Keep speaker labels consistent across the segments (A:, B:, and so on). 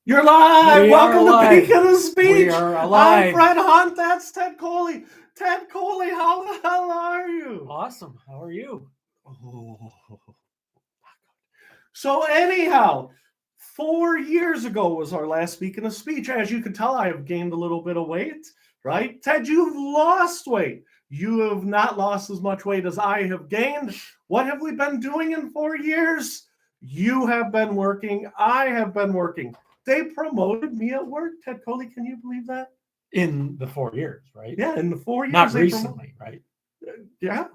A: You're live.
B: We are
A: Welcome to
B: alive.
A: Beacon of Speech.
B: We are
A: I'm
B: alive.
A: Fred Hunt. That's Ted Coley. Ted Coley, how the hell are you?
B: Awesome. How are you?
A: Oh. So anyhow, 4 years ago was our last Beacon of Speech. As you can tell, I have gained a little bit of weight, right? Ted, you've lost weight. You have not lost as much weight as I have gained. What have we been doing in 4 years? You have been working. I have been working. They promoted me at work. Ted Coley, can you believe that?
B: In the 4 years, right?
A: Yeah, in the 4 years.
B: Not recently, right?
A: Yeah.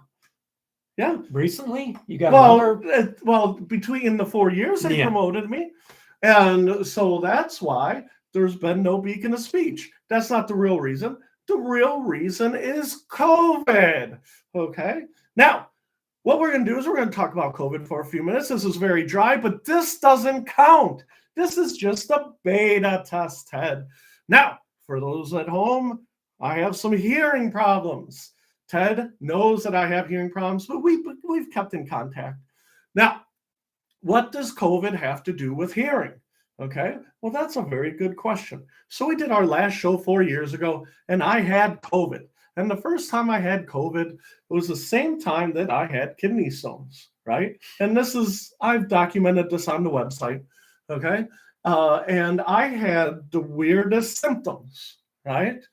A: Yeah.
B: Recently? You got another?
A: Well, between the 4 years they
B: Yeah.
A: promoted me. And so that's why there's been no Beacon of Speech. That's not the real reason. The real reason is COVID. Okay. Now, what we're going to do is we're going to talk about COVID for a few minutes. This is very dry, but this doesn't count. This is just a beta test, Ted. Now, for those at home, I have some hearing problems. Ted knows that I have hearing problems, but we've kept in contact. Now, what does COVID have to do with hearing? Okay, well, that's a very good question. So we did our last show 4 years ago, and I had COVID. And the first time I had COVID, it was the same time that I had kidney stones, right? And I've documented this on the website, okay? And I had the weirdest symptoms, right?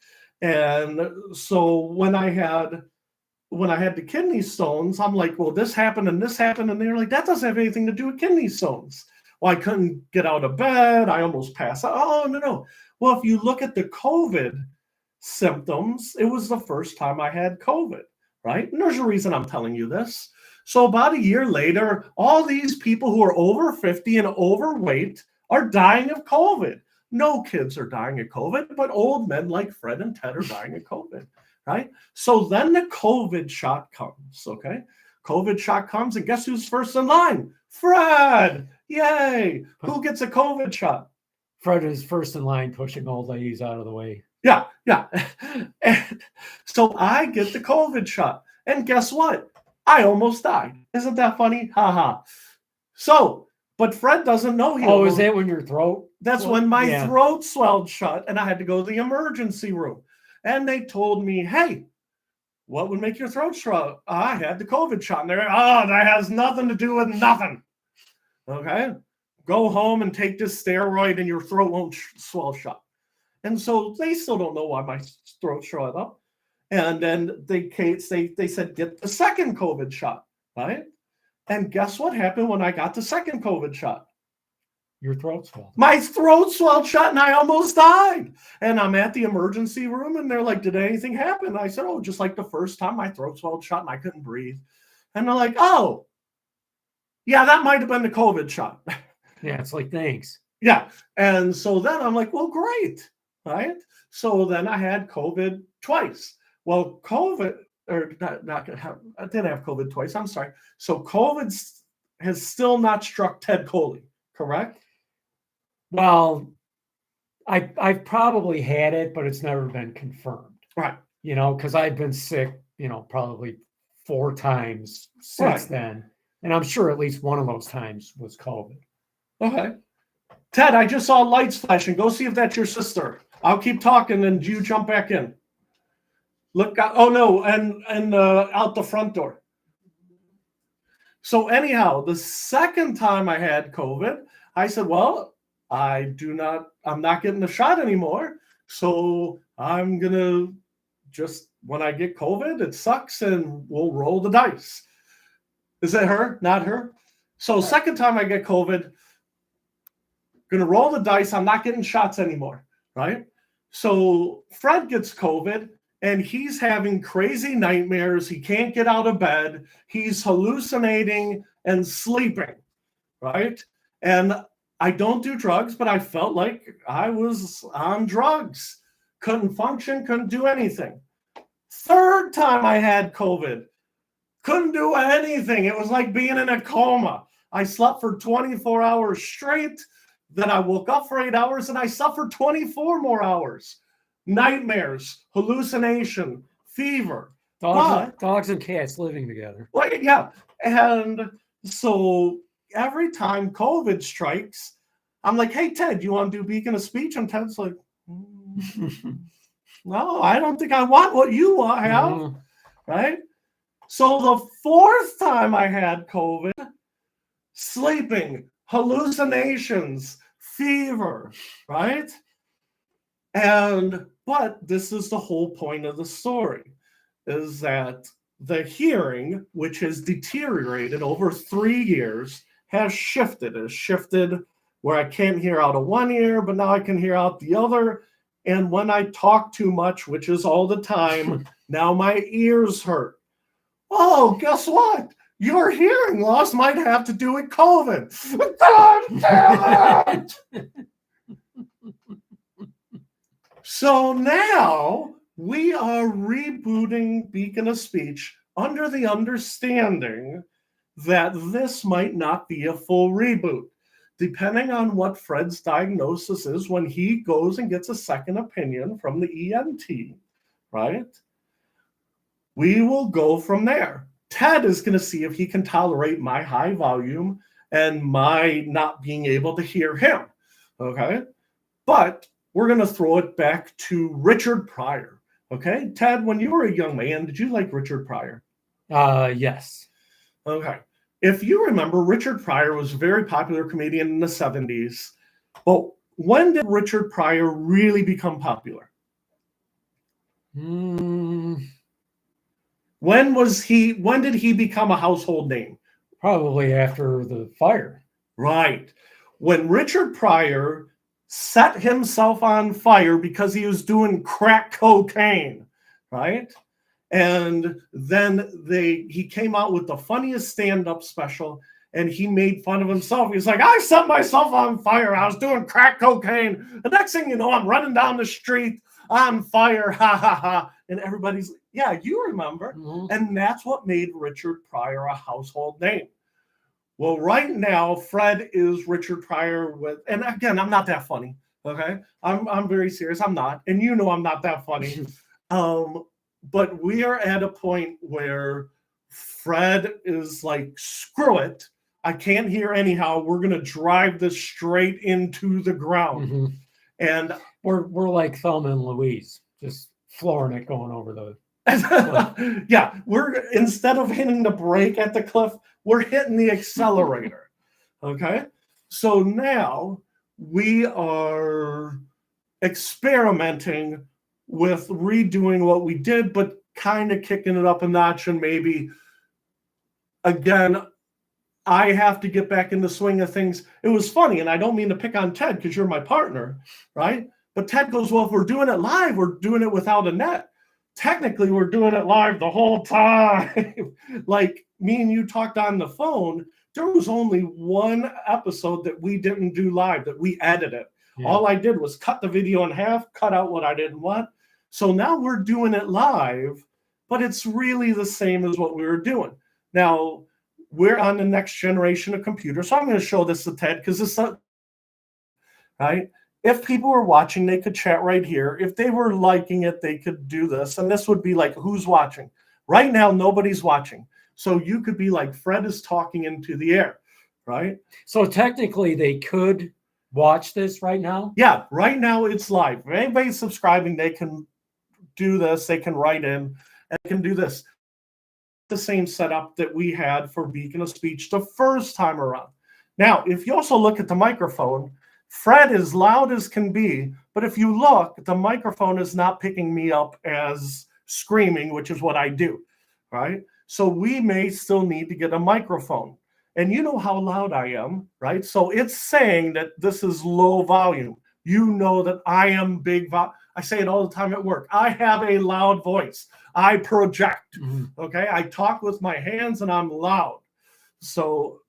A: And so when I had the kidney stones, I'm like, well, this happened and this happened. And they're like, that doesn't have anything to do with kidney stones. Well, I couldn't get out of bed. I almost passed out. Oh, no. Well, if you look at the COVID symptoms, it was the first time I had COVID, right? And there's a reason I'm telling you this. So about a year later, all these people who are over 50 and overweight are dying of COVID. No kids are dying of COVID, but old men like Fred and Ted are dying of COVID, right? So then the COVID shot comes, okay? COVID shot comes, and guess who's first in line? Fred! Yay! Who gets a COVID shot?
B: Fred is first in line pushing old ladies out of the way.
A: Yeah. And so I get the COVID shot. And guess what? I almost died. Isn't that funny? Ha. So, but Fred doesn't know
B: is that when your throat?
A: That's when my throat swelled shut and I had to go to the emergency room. And they told me, hey, what would make your throat shut? I had the COVID shot. And they're like, that has nothing to do with nothing. Okay? Go home and take this steroid and your throat won't swell shut. And so they still don't know why my throat shut up. And then they said, get the second COVID shot, right? And guess what happened when I got the second COVID shot?
B: Your throat swelled.
A: My throat swelled shut and I almost died. And I'm at the emergency room and they're like, did anything happen? And I said, just like the first time my throat swelled shut and I couldn't breathe. And they're like, yeah, that might have been the COVID shot.
B: Yeah, it's like, thanks.
A: Yeah. And so then I'm like, well, great. Right. So then I had COVID twice. Well, I didn't have COVID twice. I'm sorry. So COVID has still not struck Ted Coley, correct?
B: Well, I've probably had it, but it's never been confirmed.
A: Right.
B: Because I've been sick, probably 4 times since then. And I'm sure at least one of those times was COVID.
A: Okay. Ted, I just saw lights flashing. Go see if that's your sister. I'll keep talking and you jump back in. Look out. Oh, no. And out the front door. So anyhow, the second time I had COVID, I said, well, I'm not getting the shot anymore. So I'm going to just, when I get COVID, it sucks and we'll roll the dice. Is it her? Not her? So second time I get COVID, going to roll the dice. I'm not getting shots anymore, right? So Fred gets COVID and he's having crazy nightmares. He can't get out of bed. He's hallucinating and sleeping, right? And I don't do drugs, but I felt like I was on drugs. Couldn't function, couldn't do anything. Third time I had COVID, couldn't do anything. It was like being in a coma. I slept for 24 hours straight. Then I woke up for 8 hours and I suffered 24 more hours. Nightmares, hallucination, fever.
B: Dogs and cats living together.
A: Like, yeah. And so every time COVID strikes, I'm like, hey, Ted, you want to do Beacon of Speech? And Ted's like, no, I don't think I want what you have, right? So the fourth time I had COVID, sleeping, hallucinations, fever, right? But this is the whole point of the story, is that the hearing, which has deteriorated over 3 years, has shifted. It has shifted where I can't hear out of one ear, but now I can hear out the other. And when I talk too much, which is all the time, now my ears hurt. Oh, guess what? Your hearing loss might have to do with COVID. God damn it! So now we are rebooting Beacon of Speech under the understanding that this might not be a full reboot. Depending on what Fred's diagnosis is when he goes and gets a second opinion from the ENT, right? We will go from there. Ted is going to see if he can tolerate my high volume and my not being able to hear him, okay? But we're going to throw it back to Richard Pryor, okay? Ted, when you were a young man, did you like Richard Pryor?
B: Yes.
A: Okay. If you remember, Richard Pryor was a very popular comedian in the 70s. But when did Richard Pryor really become popular? When did he become a household name?
B: Probably after the fire.
A: Right. When Richard Pryor set himself on fire because he was doing crack cocaine, right? And then he came out with the funniest stand-up special, and he made fun of himself. He's like, I set myself on fire. I was doing crack cocaine. The next thing you know, I'm running down the street on fire. Ha, ha, ha. And everybody's, yeah, you remember. Mm-hmm. And that's what made Richard Pryor a household name. Well, right now, Fred is Richard Pryor and again, I'm not that funny, okay? I'm very serious. I'm not. And you know I'm not that funny. But we are at a point where Fred is like, screw it. I can't hear anyhow. We're going to drive this straight into the ground. Mm-hmm. And
B: we're like Thelma and Louise, just flooring it going over the
A: yeah, instead of hitting the brake at the cliff, we're hitting the accelerator. Okay? So now we are experimenting with redoing what we did, but kind of kicking it up a notch. And maybe, again, I have to get back in the swing of things. It was funny, and I don't mean to pick on Ted because you're my partner, right? But Ted goes, well, if we're doing it live, we're doing it without a net. Technically, we're doing it live the whole time. Like me and you talked on the phone, there was only one episode that we didn't do live, that we edited. Yeah. All I did was cut the video in half, cut out what I didn't want. So now we're doing it live, but it's really the same as what we were doing. Now, we're on the next generation of computers. So I'm going to show this to Ted because it's not, right? If people were watching, they could chat right here. If they were liking it, they could do this. And this would be like, who's watching? Right now, nobody's watching. So you could be like, Fred is talking into the air, right?
B: So technically, they could watch this right now?
A: Yeah, right now it's live. If anybody's subscribing, they can do this. They can write in and can do this. The same setup that we had for Beacon of Speech the first time around. Now, if you also look at the microphone, Fred is loud as can be, but if you look, the microphone is not picking me up as screaming, which is what I do, right? So we may still need to get a microphone. And you know how loud I am, right? So it's saying that this is low volume. You know that I am big volume. I say it all the time at work. I have a loud voice. I project, okay? I talk with my hands and I'm loud. So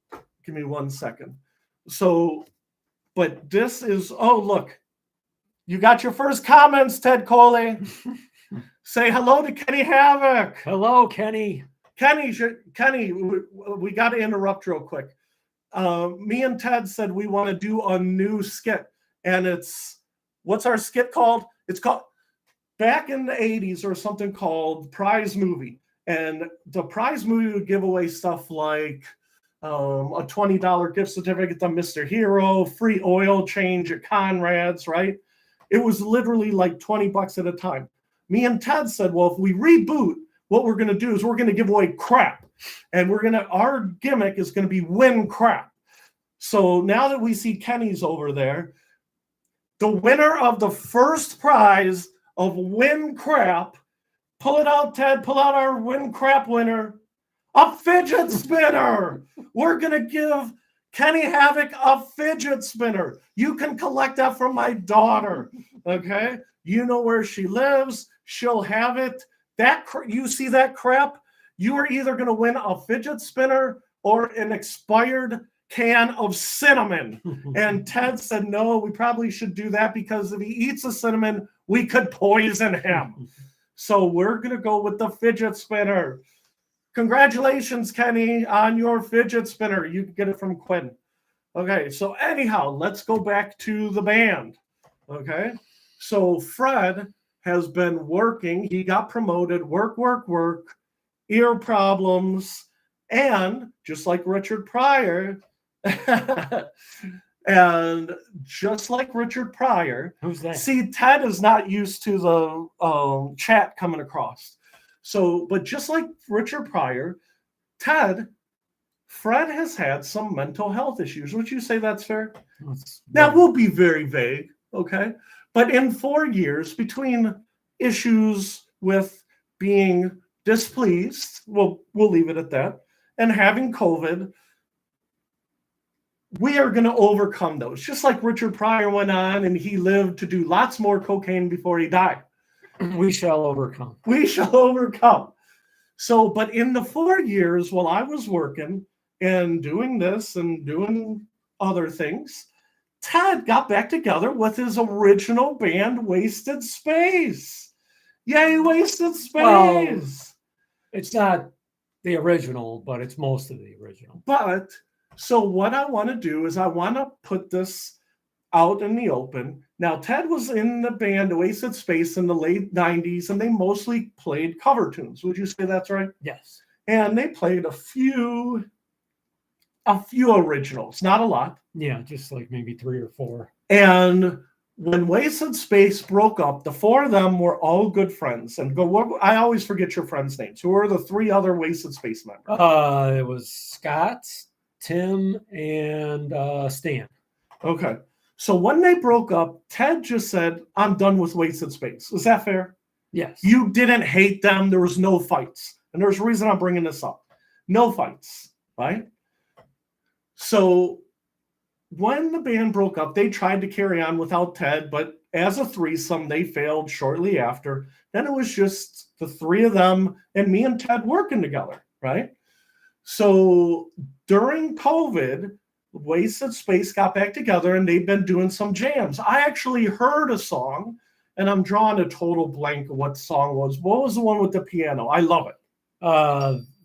A: give me 1 second. So, but this is, oh, look. You got your first comments, Ted Coley. Say hello to Kenny Havoc.
B: Hello, Kenny.
A: Kenny, we got to interrupt real quick. Me and Ted said we want to do a new skit. And what's our skit called? It's called, back in the 80s, or something called Prize Movie. And the prize movie would give away stuff like a $20 gift certificate to Mr. Hero, free oil change at Conrad's, right? It was literally like $20 at a time. Me and Ted said, well, if we reboot, what we're going to do is we're going to give away crap. And our gimmick is going to be win crap. So now that we see Kenny's over there, the winner of the first prize of win crap, pull it out, Ted, pull out our win crap winner, a fidget spinner. We're going to give Kenny Havoc a fidget spinner. You can collect that from my daughter, okay? You know where she lives. She'll have it. You see that crap? You are either going to win a fidget spinner or an expired can of cinnamon. And Ted said, no, we probably should do that because if he eats the cinnamon, we could poison him. So we're going to go with the fidget spinner. Congratulations, Kenny, on your fidget spinner. You can get it from Quinn. Okay, so anyhow, let's go back to the band. Okay, so Fred has been working. He got promoted, work, ear problems, and just like Richard Pryor, and just like Richard Pryor,
B: who's that?
A: See, Ted is not used to the chat coming across. So, but just like Richard Pryor, Fred has had some mental health issues. Would you say that's fair? Now, we'll be very vague, okay? But in 4 years, between issues with being displeased, we'll leave it at that, and having COVID, we are going to overcome those. Just like Richard Pryor went on and he lived to do lots more cocaine before he died.
B: We shall overcome.
A: We shall overcome. So, but in the 4 years while I was working and doing this and doing other things, Ted got back together with his original band, Waysted Space. Yay, Waysted Space. Well,
B: it's not the original, but it's most of the original.
A: But so what I want to do is I want to put this out in the open. Now, Ted was in the band Waysted Space in the late 90s, and they mostly played cover tunes. Would you say that's right?
B: Yes.
A: And they played a few originals, not a lot.
B: Yeah, just like maybe 3 or 4.
A: And when Waysted Space broke up, the 4 of them were all good friends. And I always forget your friends' names. Who are the 3 other Waysted Space members?
B: It was Scott, Tim, and Stan.
A: Okay. So when they broke up, Ted just said, I'm done with Waysted Space. Is that fair?
B: Yes.
A: You didn't hate them. There was no fights. And there's a reason I'm bringing this up. No fights, right? So when the band broke up, they tried to carry on without Ted, but as a threesome, they failed shortly after. Then it was just the 3 of them and me and Ted working together, right? So during COVID, Waysted Space got back together and they've been doing some jams. I actually heard a song, and I'm drawing a total blank of what the song was. What was the one with the piano? I love it.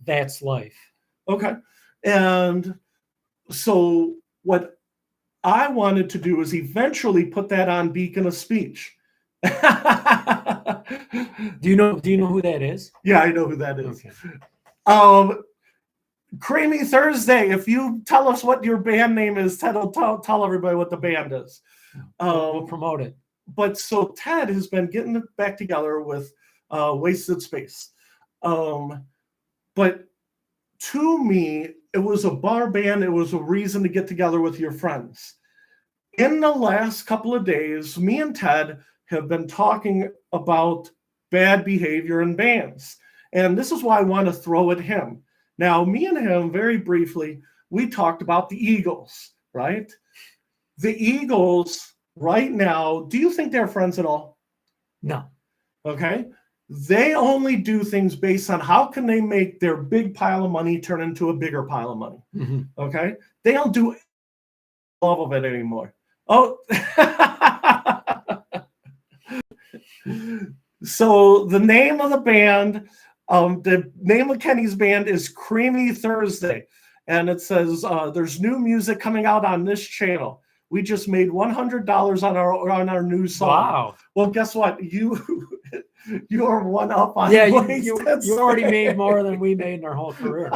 B: That's Life.
A: Okay. And so what I wanted to do is eventually put that on Beacon of Speech.
B: Do you know who that is?
A: Yeah, I know who that is.
B: Okay.
A: Creamy Thursday. If you tell us what your band name is, Ted will tell everybody what the band is.
B: We'll promote it.
A: But so Ted has been getting it back together with Waysted Space. But to me, it was a bar band. It was a reason to get together with your friends. In the last couple of days, me and Ted have been talking about bad behavior in bands. And this is why I want to throw at him. Now, me and him, very briefly, we talked about the Eagles, right? The Eagles right now, do you think they're friends at all?
B: No.
A: Okay. They only do things based on how can they make their big pile of money turn into a bigger pile of money.
B: Mm-hmm.
A: Okay. They don't do love of it anymore. Oh, so the name of the band, the name of Kenny's band is Creamy Thursday. And it says, there's new music coming out on this channel. We just made $100 on our new song.
B: Wow.
A: Well, guess what? You are one up on
B: you already made more than we made in our whole career.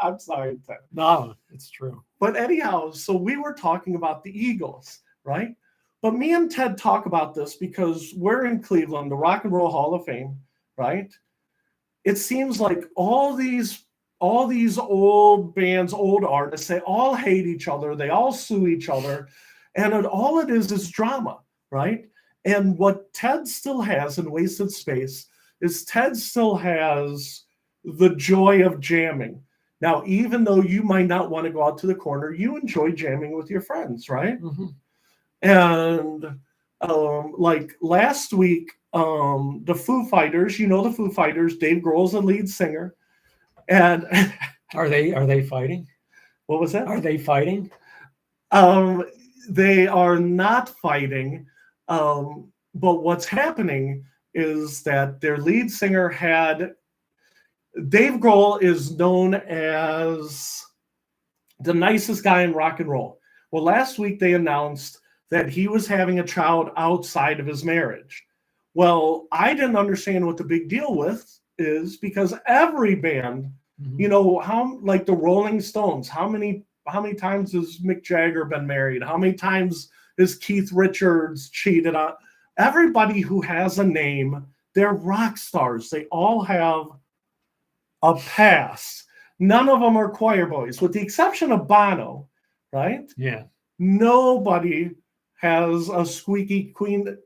A: I'm sorry, Ted.
B: No, it's true.
A: But anyhow, so we were talking about the Eagles, right? But me and Ted talk about this because we're in Cleveland, the Rock and Roll Hall of Fame, right? It seems like all these old bands, old artists, they all hate each other, they all sue each other, and all it is drama, right? And what Ted still has in Waysted Space is Ted still has the joy of jamming. Now, even though you might not want to go out to the corner, you enjoy jamming with your friends, right?
B: Mm-hmm.
A: And like last week, the Foo Fighters, the Foo Fighters, Dave Grohl's the lead singer. And
B: are they fighting?
A: What was that?
B: Are they fighting?
A: They are not fighting. But what's happening is that their lead singer Dave Grohl is known as the nicest guy in rock and roll. Well, last week they announced that he was having a child outside of his marriage. Well, I didn't understand what the big deal is because every band, how like the Rolling Stones, how many times has Mick Jagger been married? How many times has Keith Richards cheated on? Everybody who has a name, they're rock stars. They all have a past. None of them are choir boys, with the exception of Bono, right?
B: Yeah.
A: Nobody has a squeaky clean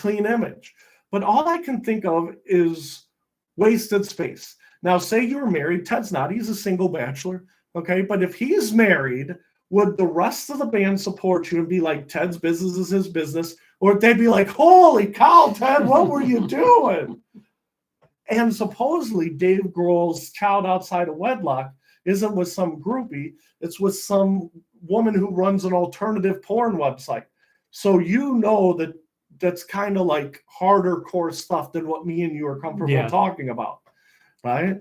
A: image. But all I can think of is Waysted Space. Now, say you were married. Ted's not. He's a single bachelor. Okay. But if he's married, would the rest of the band support you and be like, Ted's business is his business? Or would they be like, holy cow, Ted, what were you doing? And supposedly Dave Grohl's child outside of wedlock isn't with some groupie. It's with some woman who runs an alternative porn website. So that's kind of like harder core stuff than what me and you are comfortable talking about, right?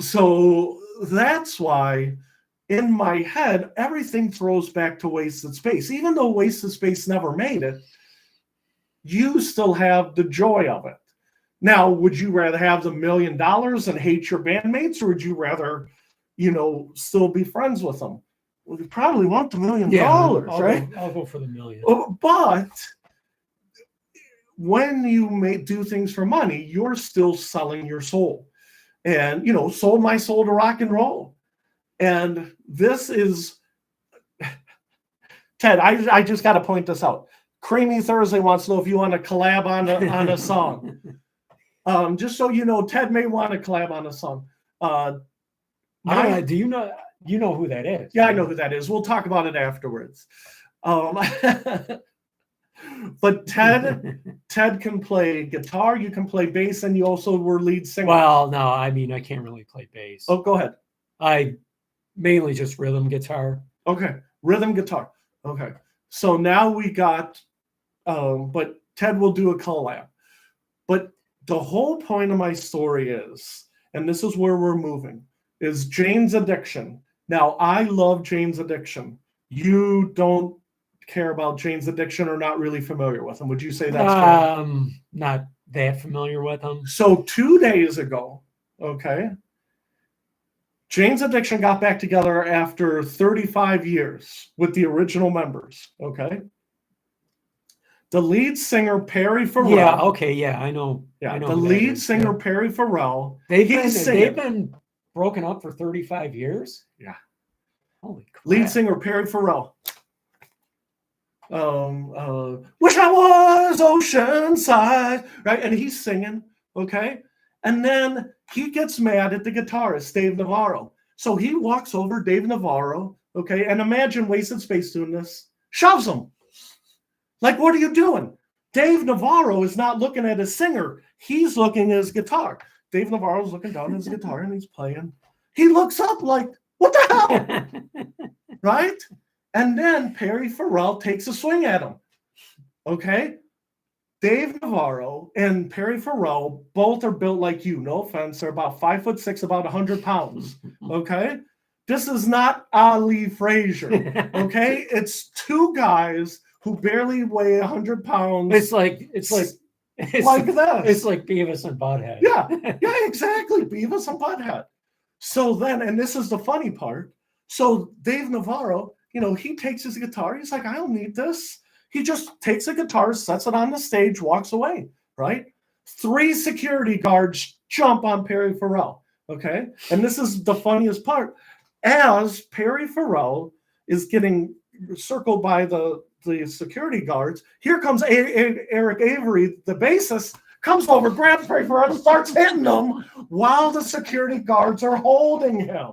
A: So that's why in my head, everything throws back to Waysted Space. Even though Waysted Space never made it, you still have the joy of it. Now, would you rather have the $1 million and hate your bandmates, or would you rather, still be friends with them? Well, you probably want the $1 million, right?
B: I'll go for the $1 million.
A: But when you do things for money, you're still selling your soul. And, sold my soul to rock and roll. And this is, Ted, I just got to point this out. Creamy Thursday wants to know if you want to collab on a song. Just so you know, Ted may want to collab on a song.
B: Do you know who that is?
A: Yeah, I know who that is. We'll talk about it afterwards. But Ted can play guitar. You can play bass, and you also were lead singer.
B: Well, no, I can't really play bass.
A: Oh, go ahead.
B: I mainly just rhythm guitar.
A: Okay, rhythm guitar. Okay, so now we got, but Ted will do a collab. But the whole point of my story is, and this is where we're moving, is Jane's Addiction. Now, I love Jane's Addiction. You don't care about Jane's Addiction or not really familiar with them. Would you say that's correct?
B: Not that familiar with them.
A: So 2 days ago, okay, Jane's Addiction got back together after 35 years with the original members, okay? The lead singer, Perry Farrell.
B: Yeah, okay, yeah, I know.
A: Yeah,
B: I know
A: the lead singer, Perry Farrell.
B: They've been broken up for 35 years?
A: Yeah.
B: Holy crap.
A: Lead singer, Perry Farrell. Wish I was Oceanside, right? And he's singing, okay? And then he gets mad at the guitarist, Dave Navarro. So he walks over Dave Navarro, okay? And imagine Waysted Space doing this. Shoves him. Like, what are you doing? Dave Navarro is not looking at his singer. He's looking at his guitar. Dave Navarro's looking down at his guitar and he's playing. He looks up like, what the hell? Right? And then Perry Farrell takes a swing at him. Okay? Dave Navarro and Perry Farrell both are built like you. No offense. They're about 5'6", about 100 pounds. Okay? This is not Ali Frazier. Okay? It's two guys who barely weigh 100 pounds.
B: It's like this.
A: It's like
B: Beavis and Butthead.
A: Yeah, exactly. Beavis and Butthead. So then, and this is the funny part. So Dave Navarro, he takes his guitar. He's like, I don't need this. He just takes a guitar, sets it on the stage, walks away, right? 3 security guards jump on Perry Farrell, okay? And this is the funniest part. As Perry Farrell is getting circled by the security guards, here comes Eric Avery, the bassist, comes over, grabs Perry Farrell, and starts hitting him while the security guards are holding him,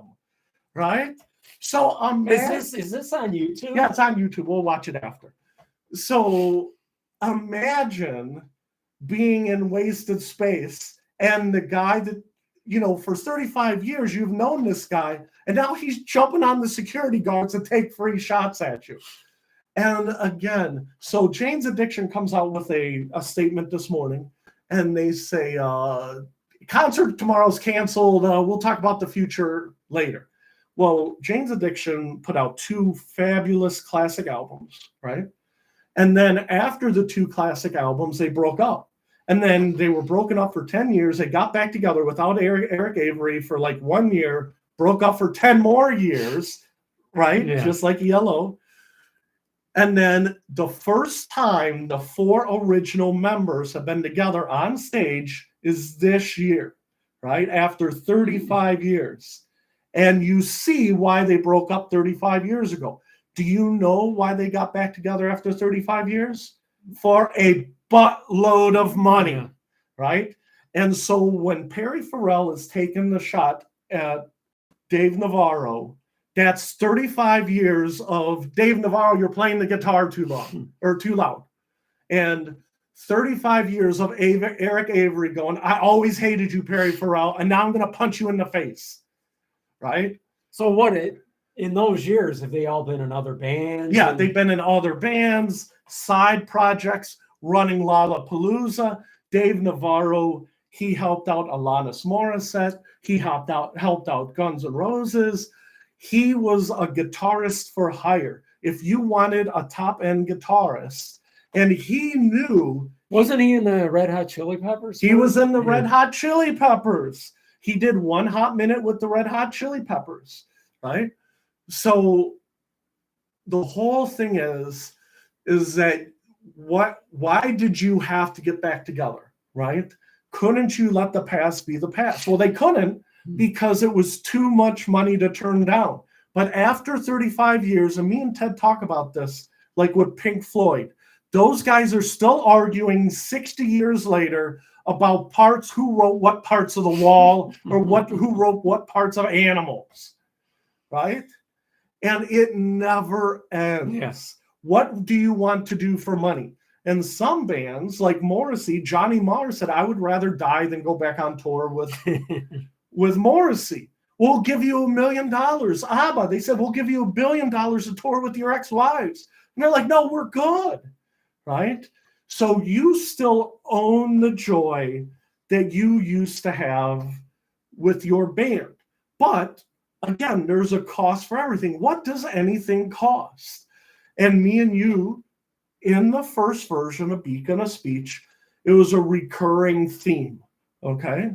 A: right? So
B: is this on YouTube?
A: Yeah, it's on YouTube. We'll watch it after. So imagine being in Waysted Space and the guy that, for 35 years, you've known this guy, and now he's jumping on the security guards to take free shots at you. And again, so Jane's Addiction comes out with a statement this morning, and they say, concert tomorrow's canceled. We'll talk about the future later. Well, Jane's Addiction put out 2 fabulous classic albums, right? And then after the 2 classic albums, they broke up. And then they were broken up for 10 years. They got back together without Eric Avery for like 1 year, broke up for 10 more years, right? Yeah. Just like Yellow. And then the first time the 4 original members have been together on stage is this year, right? After 35 years. And you see why they broke up 35 years ago. Do you know why they got back together after 35 years? For a buttload of money, right? And so when Perry Farrell is taking the shot at Dave Navarro, that's 35 years of Dave Navarro, you're playing the guitar too long or too loud. And 35 years of Eric Avery going, I always hated you, Perry Farrell, and now I'm going to punch you in the face, right?
B: So in those years, have they all been in other bands?
A: Yeah, they've been in other bands, side projects, running Lollapalooza. Dave Navarro, he helped out Alanis Morissette. He helped out Guns N' Roses. He was a guitarist for hire. If you wanted a top-end guitarist, and he knew...
B: Wasn't he in the Red Hot Chili Peppers?
A: He was in the Red Hot Chili Peppers. He did One Hot Minute with the Red Hot Chili Peppers, right? So the whole thing is that why did you have to get back together, right? Couldn't you let the past be the past? Well, they couldn't because it was too much money to turn down. But after 35 years, and me and Ted talk about this, like with Pink Floyd, those guys are still arguing 60 years later about who wrote what parts of The Wall or who wrote what parts of Animals, right? And it never ends. Yes. What do you want to do for money? And some bands like Morrissey, Johnny Marr said, I would rather die than go back on tour with Morrissey. We'll give you $1 million. ABBA, they said, we'll give you $1 billion to tour with your ex-wives. And they're like, no, we're good, right? So you still own the joy that you used to have with your band. But again, there's a cost for everything. What does anything cost? And me and you, in the first version of Beacon of Speech, it was a recurring theme, okay?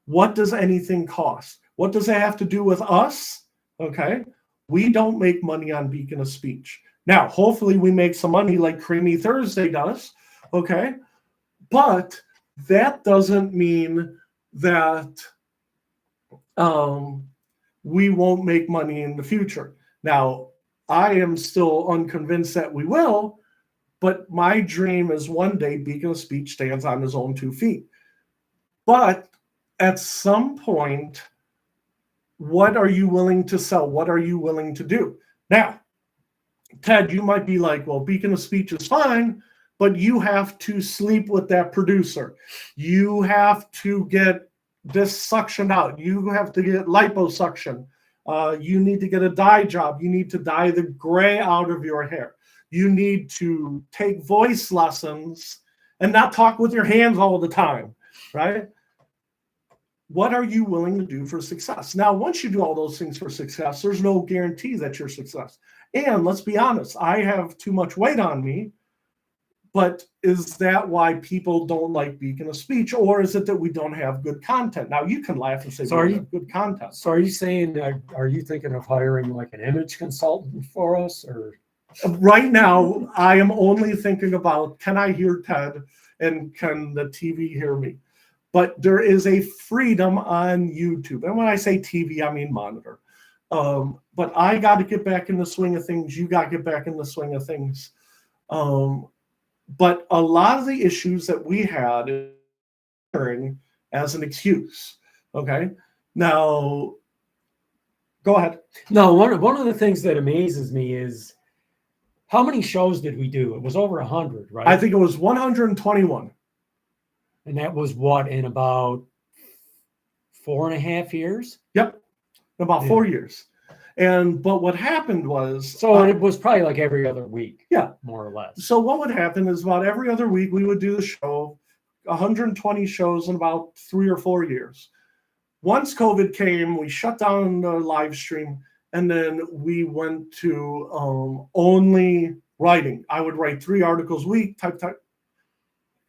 A: What does anything cost? What does it have to do with us? Okay, we don't make money on Beacon of Speech. Now, hopefully we make some money like Creamy Thursday does, okay? But that doesn't mean that we won't make money in the future. Now, I am still unconvinced that we will, but my dream is one day Beacon of Speech stands on his own 2 feet. But at some point, what are you willing to sell? What are you willing to do? Now, Ted, you might be like, well, Beacon of Speech is fine, but you have to sleep with that producer. You have to get this suctioned out. You have to get liposuction. You need to get a dye job. You need to dye the gray out of your hair. You need to take voice lessons and not talk with your hands all the time, right? What are you willing to do for success? Now, once you do all those things for success, there's no guarantee that you're success. And let's be honest, I have too much weight on me, But is that why people don't like Beacon of Speech, or is it that we don't have good content? Now you can laugh and say we have good content.
B: So are you saying, are you thinking of hiring like an image consultant for us, or?
A: Right now, I am only thinking about, can I hear Ted and can the TV hear me? But there is a freedom on YouTube. And when I say TV, I mean monitor. But I got to get back in the swing of things. You got to get back in the swing of things. But a lot of the issues that we had as an excuse. Okay. Now, go ahead.
B: No, one of the things that amazes me is how many shows did we do? It was over 100, right?
A: I think it was 121.
B: And that was what, in about 4.5 years?
A: Yep. About 4 years. But what happened was...
B: So it was probably like every other week.
A: Yeah.
B: More or less.
A: So what would happen is about every other week, we would do the show, 120 shows in about 3 or 4 years. Once COVID came, we shut down the live stream, and then we went to only writing. I would write 3 articles a week, type.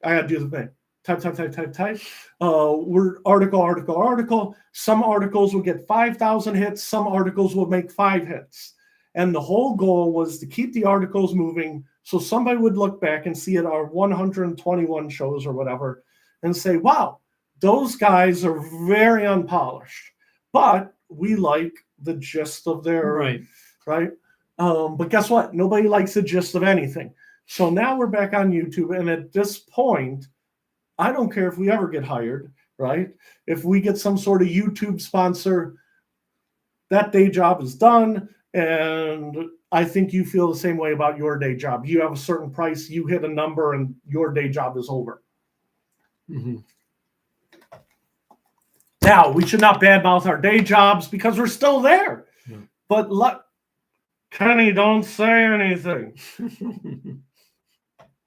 A: I had to do the thing. Type. We're article. Some articles would get 5,000 hits. Some articles would make 5 hits. And the whole goal was to keep the articles moving. So somebody would look back and see at our 121 shows or whatever and say, wow, those guys are very unpolished, but we like the gist of their, right? But guess what? Nobody likes the gist of anything. So now we're back on YouTube. And at this point, I don't care if we ever get hired, right? If we get some sort of YouTube sponsor, that day job is done. And I think you feel the same way about your day job. You have a certain price, you hit a number, and your day job is over.
B: Mm-hmm.
A: Now, we should not badmouth our day jobs because we're still there.
B: Yeah.
A: But Kenny, don't say anything.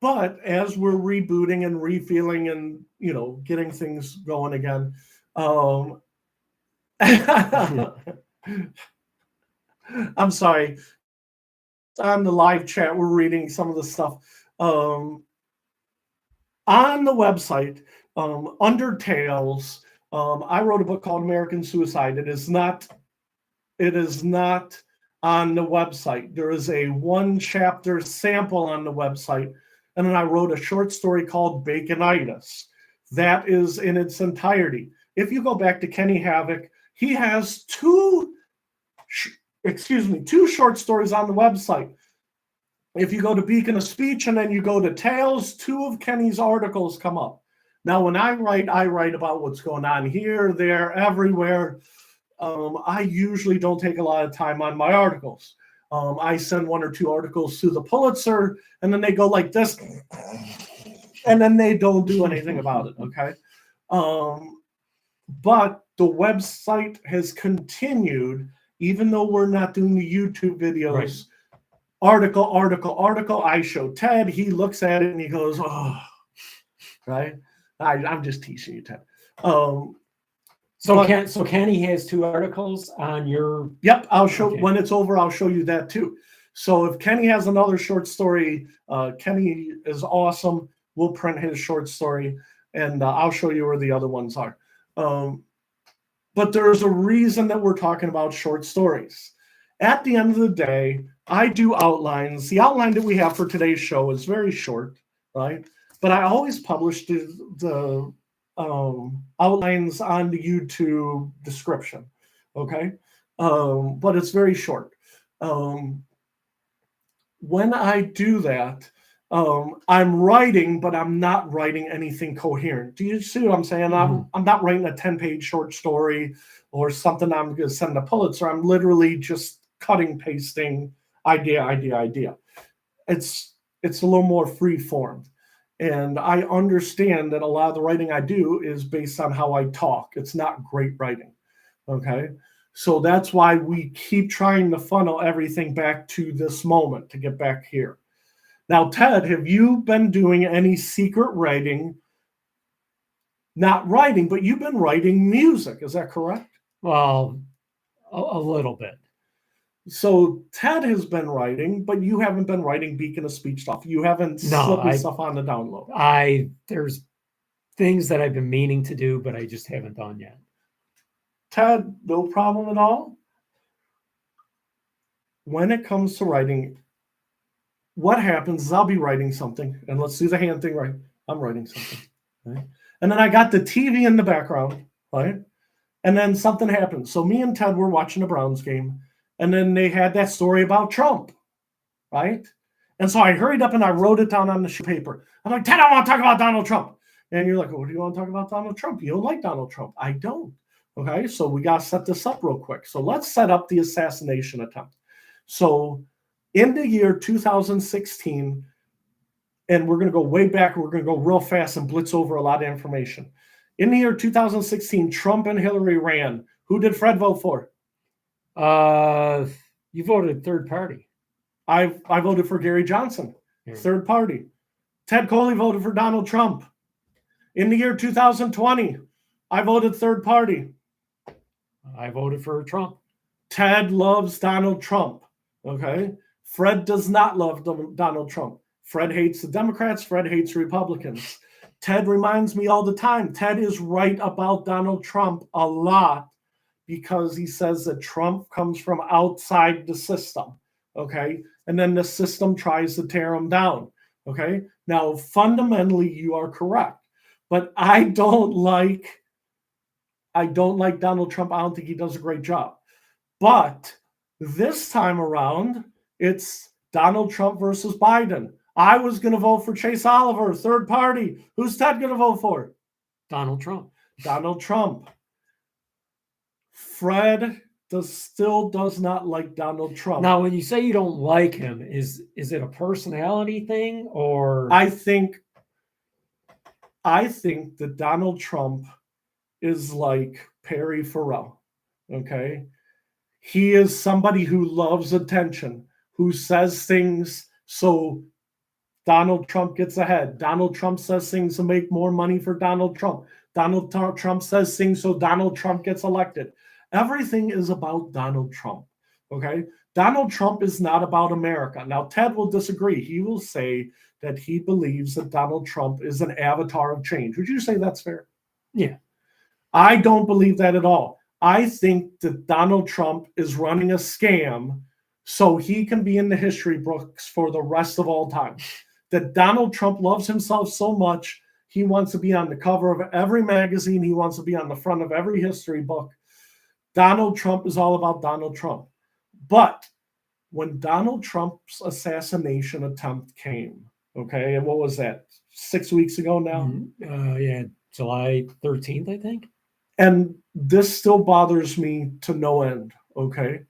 A: But as we're rebooting and refeeling and, getting things going again, I'm sorry. On the live chat, we're reading some of the stuff. On the website, under Tales, I wrote a book called American Suicide. It is not on the website. There is a 1-chapter sample on the website. And then I wrote a short story called Baconitis. That is in its entirety. If you go back to Kenny Havoc, he has 2 short stories on the website. If you go to Beacon of Speech and then you go to Tales, 2 of Kenny's articles come up. Now, when I write about what's going on here, there, everywhere. I usually don't take a lot of time on my articles. I send 1 or 2 articles to the Pulitzer, and then they go like this, and then they don't do anything about it, okay? But the website has continued, even though we're not doing the YouTube videos. Right. Article. I show Ted. He looks at it and he goes, oh, right? I'm just teasing you, Ted.
B: So Kenny has 2 articles on your...
A: Yep, I'll show when it's over. I'll show you that too. So if Kenny has another short story, Kenny is awesome. We'll print his short story, and I'll show you where the other ones are. But there's a reason that we're talking about short stories. At the end of the day, I do outlines. The outline that we have for today's show is very short, right? But I always publish the outlines on the YouTube description, okay? But it's very short. When I do that, I'm writing, but I'm not writing anything coherent. Do you see what I'm saying? I'm not writing a 10-page short story or something I'm going to send to Pulitzer. I'm literally just cutting, pasting, idea. It's a little more free-formed. And I understand that a lot of the writing I do is based on how I talk. It's not great writing, okay? So that's why we keep trying to funnel everything back to this moment to get back here. Now, Ted, have you been doing any secret writing? Not writing, but you've been writing music. Is that correct?
B: Well, a little bit.
A: So Ted has been writing, but you haven't been writing Beacon of Speech stuff. You haven't slipped me stuff on the download.
B: There's things that I've been meaning to do, but I just haven't done yet.
A: Ted, no problem at all. When it comes to writing, what happens is I'll be writing something, and let's do the hand thing right. I'm writing something, right? And then I got the TV in the background, right? And then something happens. So me and Ted were watching a Browns game, and then they had that story about Trump, right? And so I hurried up and I wrote it down on the sheet of paper. I'm like, Ted, I want to talk about Donald Trump. And you're like, well, what do you want to talk about Donald Trump? You don't like Donald Trump. I don't. Okay, so we got to set this up real quick. So let's set up the assassination attempt. So in the year 2016, and we're going to go way back, we're going to go real fast and blitz over a lot of information. In the year 2016, Trump and Hillary ran. Who did Fred vote for?
B: You voted third party.
A: I voted for Gary Johnson, third party. Ted Coley voted for Donald Trump. In the year 2020, I voted third party.
B: I voted for Trump.
A: Ted loves Donald Trump. Okay. Fred does not love Donald Trump. Fred hates the Democrats. Fred hates Republicans. Ted reminds me all the time. Ted is right about Donald Trump a lot because he says that Trump comes from outside the system. Okay. And then the system tries to tear him down. Okay. Now, fundamentally, you are correct. But I don't like Donald Trump. I don't think he does a great job. But this time around, it's Donald Trump versus Biden. I was going to vote for Chase Oliver, third party. Who's Ted going to vote for?
B: Donald Trump.
A: Donald Trump. Fred still does not like Donald Trump.
B: Now, when you say you don't like him, is it a personality thing or?
A: I think that Donald Trump is like Perry Farrell. Okay. He is somebody who loves attention, who says things so Donald Trump gets ahead. Donald Trump says things to make more money for Donald Trump. Donald Trump says things so Donald Trump gets elected. Everything is about Donald Trump. Okay. Donald Trump is not about America. Now, Ted will disagree. He will say that he believes that Donald Trump is an avatar of change. Would you say that's fair?
B: Yeah.
A: I don't believe that at all. I think that Donald Trump is running a scam so he can be in the history books for the rest of all time. That Donald Trump loves himself so much, he wants to be on the cover of every magazine. He wants to be on the front of every history book. Donald Trump is all about Donald Trump. But when Donald Trump's assassination attempt came, okay, and what was that, 6 weeks ago now?
B: Yeah, July 13th, I think.
A: And this still bothers me to no end, okay?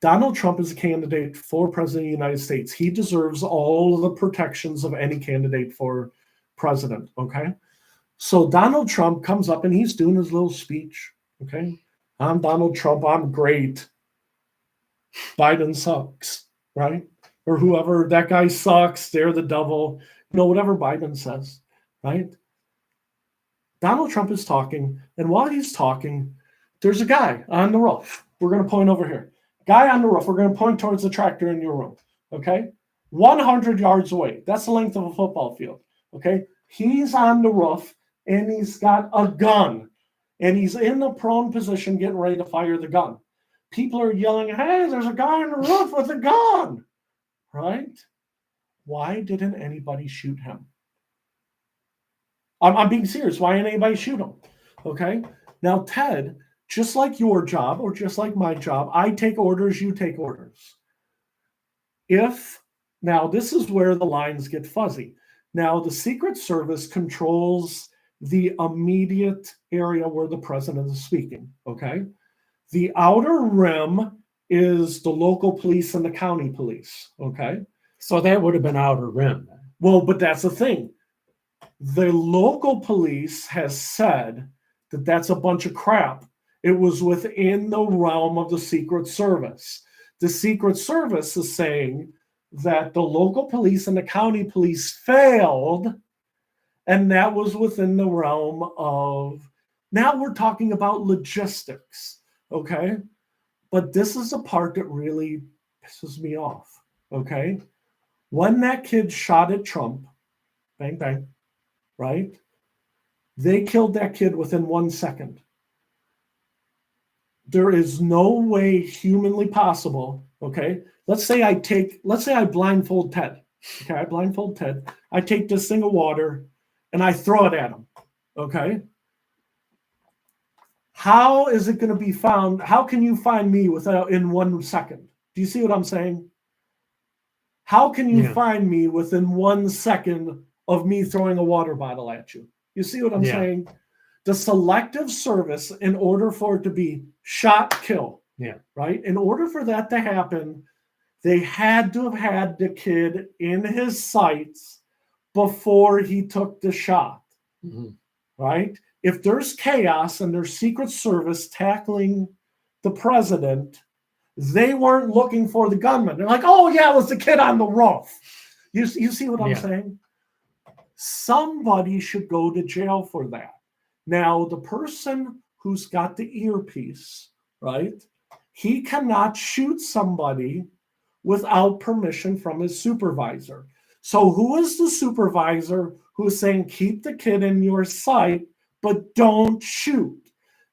A: Donald Trump is a candidate for president of the United States. He deserves all of the protections of any candidate for president, okay? So Donald Trump comes up and he's doing his little speech, okay? I'm Donald Trump. I'm great. Biden sucks, right? Or whoever, that guy sucks. They're the devil. Whatever Biden says, right? Donald Trump is talking, and while he's talking, there's a guy on the roof. We're going to point over here. Guy on the roof. We're going to point towards the tractor in your room, okay? 100 yards away. That's the length of a football field, okay? He's on the roof, and he's got a gun, and he's in the prone position getting ready to fire the gun. People are yelling, hey, there's a guy on the roof with a gun, right? Why didn't anybody shoot him? I'm being serious. Why didn't anybody shoot him? Okay. Now, Ted, just like your job or just like my job, I take orders, you take orders. Now, this is where the lines get fuzzy. Now, the Secret Service controls the immediate area where the president is speaking. Okay. The outer rim is the local police and the county police. Okay.
B: So that would have been outer rim.
A: Well, but that's the thing. The local police has said that that's a bunch of crap. It was within the realm of the Secret Service. The Secret Service is saying that the local police and the county police failed, and that was within the realm of, now we're talking about logistics, okay? But this is the part that really pisses me off. Okay. When that kid shot at Trump, bang, bang, right? They killed that kid within 1 second. There is no way humanly possible. Okay. Let's say I blindfold Ted. Okay. I blindfold Ted. I take this thing of water and I throw it at him. Okay. How is it going to be found? How can you find me in 1 second? Do you see what I'm saying? How can you find me within 1 second of me throwing a water bottle at you? You see what I'm saying? The selective service, in order for it to be shot, kill, right? In order for that to happen, they had to have had the kid in his sights before he took the shot, right? If there's chaos and there's Secret Service tackling the president, they weren't looking for the gunman. They're like, oh, yeah, it was the kid on the roof. You see what I'm saying? Somebody should go to jail for that. Now, the person who's got the earpiece, right, he cannot shoot somebody without permission from his supervisor. So who is the supervisor who's saying, keep the kid in your sight, but don't shoot?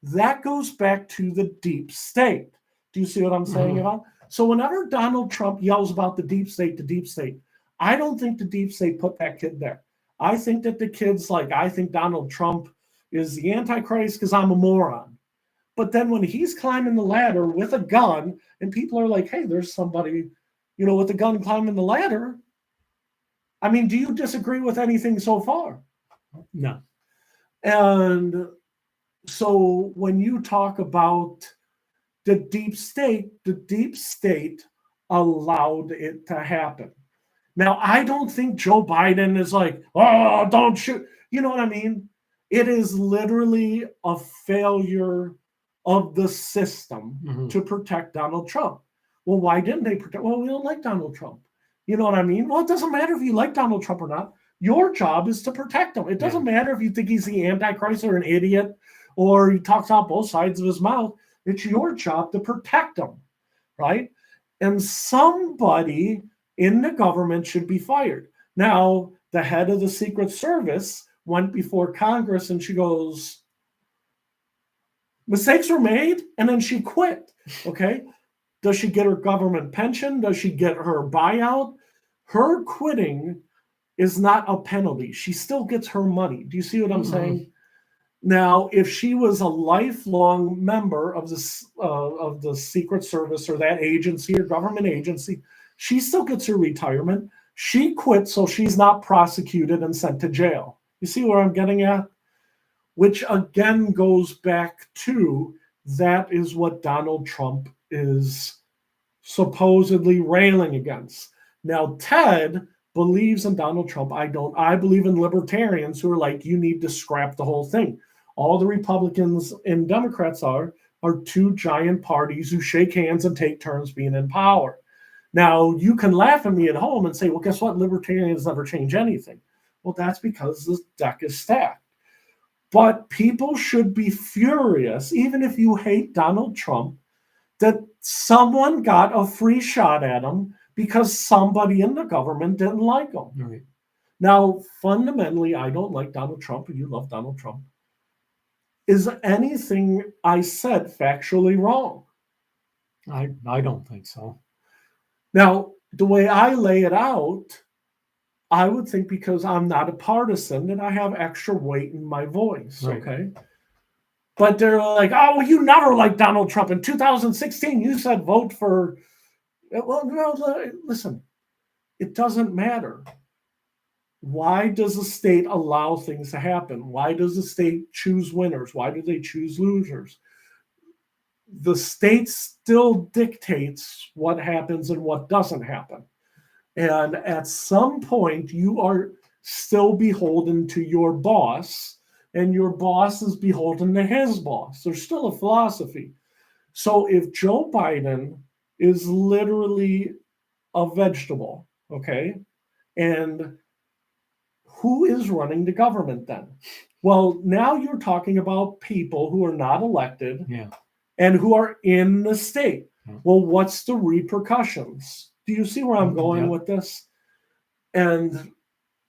A: That goes back to the deep state. Do you see what I'm saying about? So whenever Donald Trump yells about the deep state, I don't think the deep state put that kid there. I think that the kid's like, I think Donald Trump is the Antichrist because I'm a moron. But then when he's climbing the ladder with a gun and people are like, hey, there's somebody, with a gun climbing the ladder. I mean, do you disagree with anything so far?
B: No.
A: And so when you talk about the deep state allowed it to happen. Now, I don't think Joe Biden is like, oh, don't shoot. You know what I mean? It is literally a failure of the system to protect Donald Trump. Well, why didn't they protect? Well, we don't like Donald Trump. You know what I mean? Well, it doesn't matter if you like Donald Trump or not. Your job is to protect him. It doesn't matter if you think he's the Antichrist or an idiot or he talks out both sides of his mouth. It's your job to protect him, right? And somebody in the government should be fired. Now, the head of the Secret Service went before Congress and she goes, mistakes were made, and then she quit, okay? Does she get her government pension? Does she get her buyout? Her quitting is not a penalty. She still gets her money. Do you see what I'm saying? Now, if she was a lifelong member of the Secret Service or that agency or government agency, she still gets her retirement. She quit so she's not prosecuted and sent to jail. You see where I'm getting at? Which again goes back to that is what Donald Trump is supposedly railing against. Now, Ted believes in Donald Trump. I don't. I believe in libertarians who are like, you need to scrap the whole thing. All the Republicans and Democrats are two giant parties who shake hands and take turns being in power. Now, you can laugh at me at home and say, well, guess what? Libertarians never change anything. Well, that's because the deck is stacked. But people should be furious, even if you hate Donald Trump, that someone got a free shot at him because somebody in the government didn't like him.
B: Right.
A: Now, fundamentally, I don't like Donald Trump, and you love Donald Trump. Is anything I said factually wrong?
B: I don't think so.
A: Now, the way I lay it out, I would think because I'm not a partisan that I have extra weight in my voice, okay? But they're like, oh, well, you never liked Donald Trump. In 2016, you said vote for... Well, no, listen, it doesn't matter. Why does the state allow things to happen? Why does the state choose winners? Why do they choose losers? The state still dictates what happens and what doesn't happen. And at some point, you are still beholden to your boss, and your boss is beholden to his boss. There's still a philosophy. So if Joe Biden is literally a vegetable, okay, and who is running the government then? Well, now you're talking about people who are not elected.
B: Yeah.
A: and who are in the state. Well, what's the repercussions? Do you see where I'm going with this? And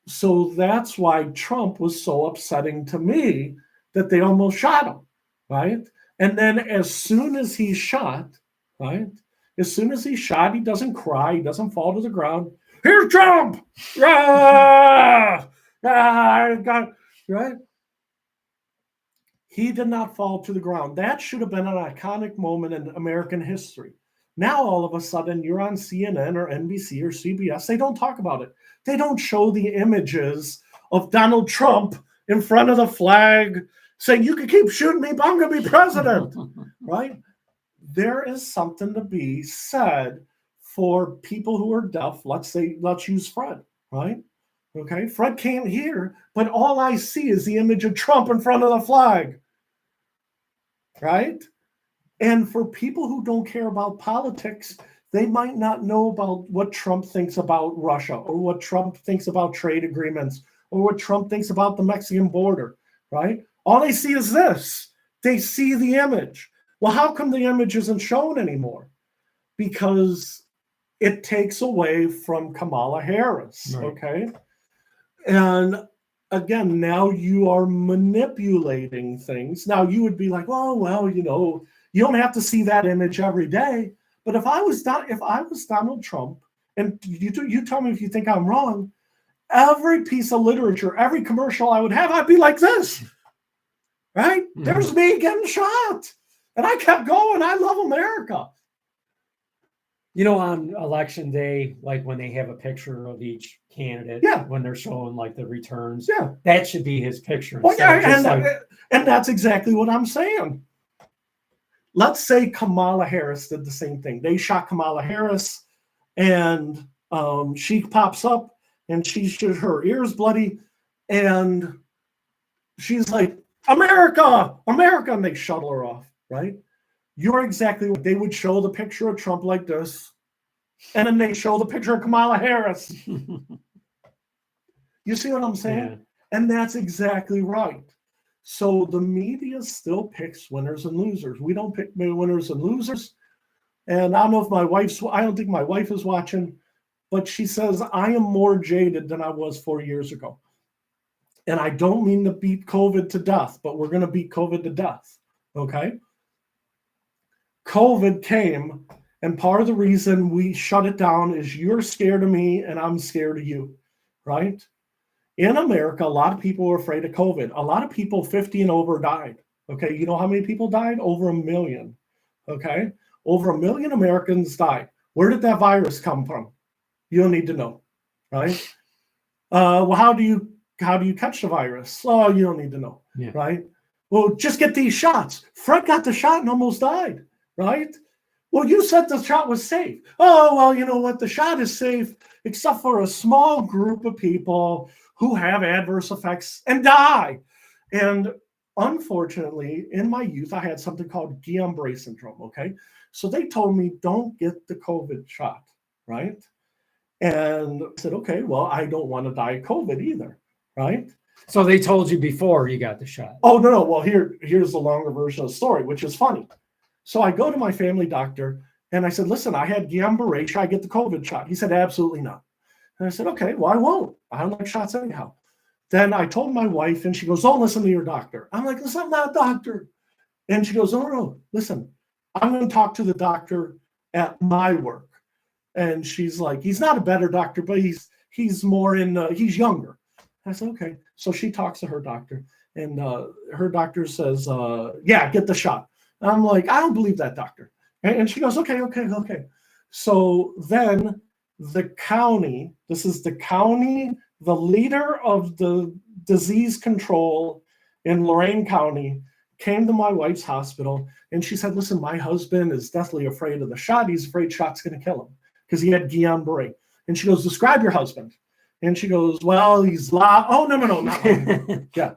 A: so that's why Trump was so upsetting to me that they almost shot him, right? And then as soon as he's shot, right? As soon as he's shot, he doesn't cry, he doesn't fall to the ground. Here's Trump! Ah! Ah, God, right? He did not fall to the ground. That should have been an iconic moment in American history. Now, all of a sudden, you're on CNN or NBC or CBS. They don't talk about it. They don't show the images of Donald Trump in front of the flag saying, you can keep shooting me, but I'm going to be president, right? There is something to be said for people who are deaf. Let's use Fred, right? Okay, Fred can't hear, but all I see is the image of Trump in front of the flag, right? And for people who don't care about politics, they might not know about what Trump thinks about Russia or what Trump thinks about trade agreements or what Trump thinks about the Mexican border, right? All they see is this. They see the image. Well, how come the image isn't shown anymore? Because it takes away from Kamala Harris, okay? And again, now you are manipulating things. Now you would be like, oh, well, you don't have to see that image every day. But if I was Donald Trump, and you tell me if you think I'm wrong, every piece of literature, every commercial I would have, I'd be like this, right? Mm-hmm. There's me getting shot. And I kept going. I love America.
B: On election day, like when they have a picture of each candidate, when they're showing like the returns, that should be his picture.
A: Well, and that's exactly what I'm saying. Let's say Kamala Harris did the same thing. They shot Kamala Harris, and she pops up, and her ears bloody, and she's like, America, America, and they shuttle her off, right? You're exactly right. They would show the picture of Trump like this, and then they show the picture of Kamala Harris. You see what I'm saying? Yeah. And that's exactly right. So the media still picks winners and losers. We don't pick winners and losers. And I don't know if I don't think my wife is watching, but she says, I am more jaded than I was 4 years ago. And I don't mean to beat COVID to death, but we're going to beat COVID to death. Okay? COVID came, and part of the reason we shut it down is you're scared of me and I'm scared of you, right? In America, a lot of people were afraid of COVID. A lot of people 50 and over died, okay? You know how many people died? Over 1 million, okay? Over 1 million Americans died. Where did that virus come from? You don't need to know, right? Well, how do you catch the virus? Oh, you don't need to know, right? Well, just get these shots. Fred got the shot and almost died. Right? Well, you said the shot was safe. Oh, well, you know what? The shot is safe, except for a small group of people who have adverse effects and die. And unfortunately, in my youth, I had something called Guillain-Barré syndrome, okay? So they told me, don't get the COVID shot, right? And I said, okay, well, I don't want to die of COVID either, right?
B: So they told you before you got the shot.
A: Oh, no. Well, here's the longer version of the story, which is funny. So I go to my family doctor and I said, listen, I had Guillain-Barré. Should I get the COVID shot? He said, absolutely not. And I said, okay, well, I won't. I don't like shots anyhow. Then I told my wife and she goes, oh, listen to your doctor. I'm like, listen, I'm not a doctor. And she goes, oh, no, listen, I'm going to talk to the doctor at my work. And she's like, he's not a better doctor, but he's more he's younger. I said, okay. So she talks to her doctor and her doctor says, yeah, get the shot. I'm like, I don't believe that doctor. And she goes, okay. So then the leader of the disease control in Lorain County came to my wife's hospital. And she said, listen, my husband is deathly afraid of the shot. He's afraid shot's going to kill him because he had Guillain-Barré. And she goes, describe your husband. And she goes, well, he's oh, no, not yeah.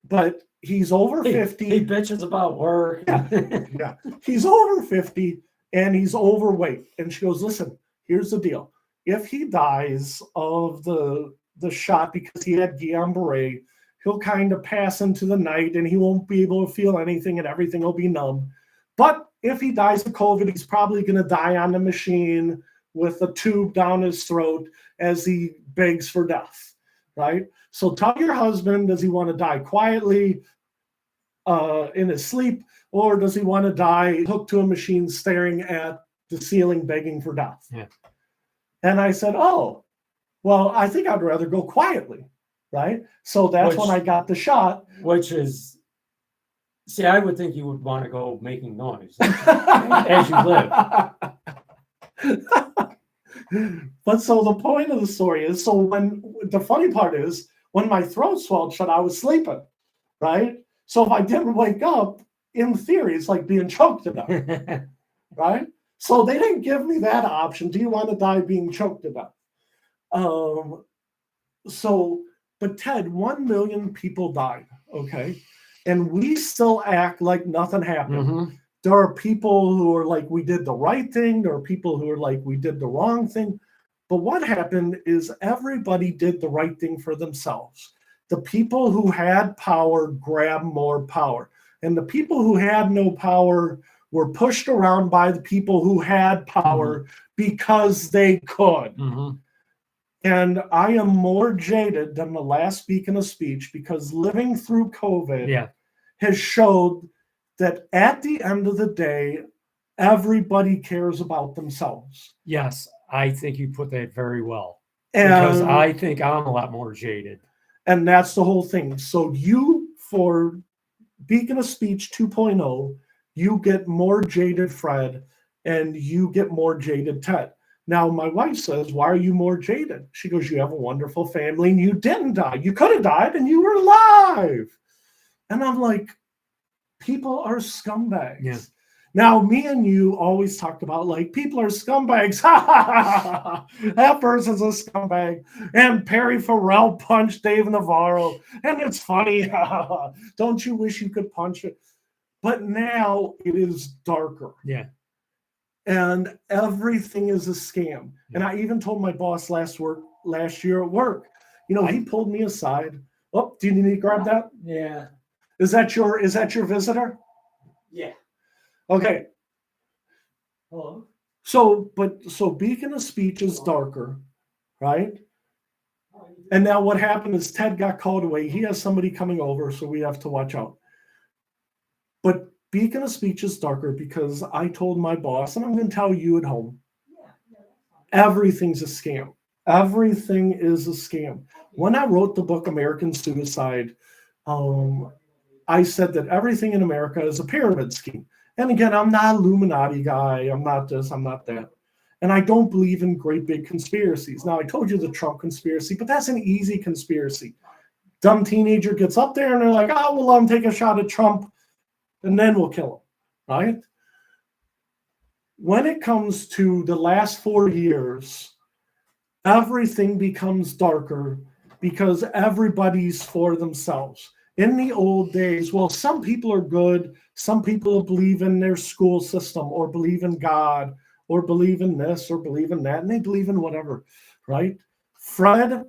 A: But he's over 50.
B: He bitches about work.
A: Yeah. He's over 50 and he's overweight. And she goes, listen, here's the deal. If he dies of the shot because he had Guillain-Barré, he'll kind of pass into the night and he won't be able to feel anything and everything will be numb. But if he dies of COVID, he's probably going to die on the machine with a tube down his throat as he begs for death, right? So tell your husband, does he want to die quietly in his sleep, or does he want to die hooked to a machine staring at the ceiling begging for death?
B: Yeah.
A: And I said, oh, well, I think I'd rather go quietly, right? So that's when I got the shot.
B: Which is, see, I would think you would want to go making noise as you live.
A: But so the point of the story is, so when the funny part is, when my throat swelled shut, I was sleeping, right? So if I didn't wake up, in theory, it's like being choked to death, right? So they didn't give me that option. Do you want to die being choked to death? But Ted, 1 million people died, okay? And we still act like nothing happened.
B: Mm-hmm.
A: There are people who are like, we did the right thing. There are people who are like, we did the wrong thing. But what happened is everybody did the right thing for themselves. The people who had power grabbed more power. And the people who had no power were pushed around by the people who had power because they could.
B: Mm-hmm.
A: And I am more jaded than the last beacon of speech because living through COVID has showed that at the end of the day, everybody cares about themselves.
B: Yes, I think you put that very well. Because I think I'm a lot more jaded.
A: And that's the whole thing. So you, for Beacon of Speech 2.0, you get more jaded Fred and you get more jaded Ted. Now, my wife says, why are you more jaded? She goes, you have a wonderful family and you didn't die. You could have died and you were alive. And I'm like, people are scumbags.
B: Yeah.
A: Now, me and you always talked about, like, people are scumbags. That person's a scumbag. And Perry Farrell punched Dave Navarro. And it's funny. Don't you wish you could punch it? But now it is darker.
B: Yeah.
A: And everything is a scam.
B: Yeah.
A: And I even told my boss last year at work, you know, he pulled me aside. Oh, do you need to grab that?
B: Yeah.
A: Is that your visitor?
B: Yeah.
A: Okay.
B: Hello.
A: So Beacon of Speech is darker, right? And now what happened is Ted got called away. He has somebody coming over, so we have to watch out. But Beacon of Speech is darker because I told my boss, and I'm going to tell you at home, everything's a scam. Everything is a scam. When I wrote the book American Suicide, I said that everything in America is a pyramid scheme. And again, I'm not an Illuminati guy. I'm not this, I'm not that. And I don't believe in great big conspiracies. Now, I told you the Trump conspiracy, but that's an easy conspiracy. Dumb teenager gets up there and they're like, oh, we'll let him take a shot at Trump and then we'll kill him, right? When it comes to the last 4 years, everything becomes darker because everybody's for themselves. In the old days, well, some people are good. Some people believe in their school system or believe in God or believe in this or believe in that, and they believe in whatever, right? Fred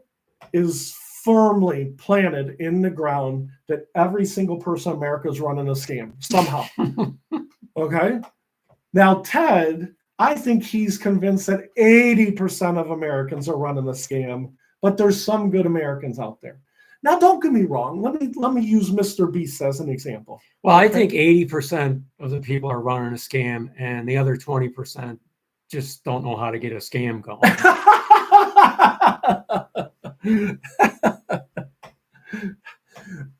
A: is firmly planted in the ground that every single person in America is running a scam somehow. Okay? Now, Ted, I think he's convinced that 80% of Americans are running a scam, but there's some good Americans out there. Now, don't get me wrong. Let me use Mr. Beast as an example.
B: Well, I think 80% of the people are running a scam, and the other 20% just don't know how to get a scam going.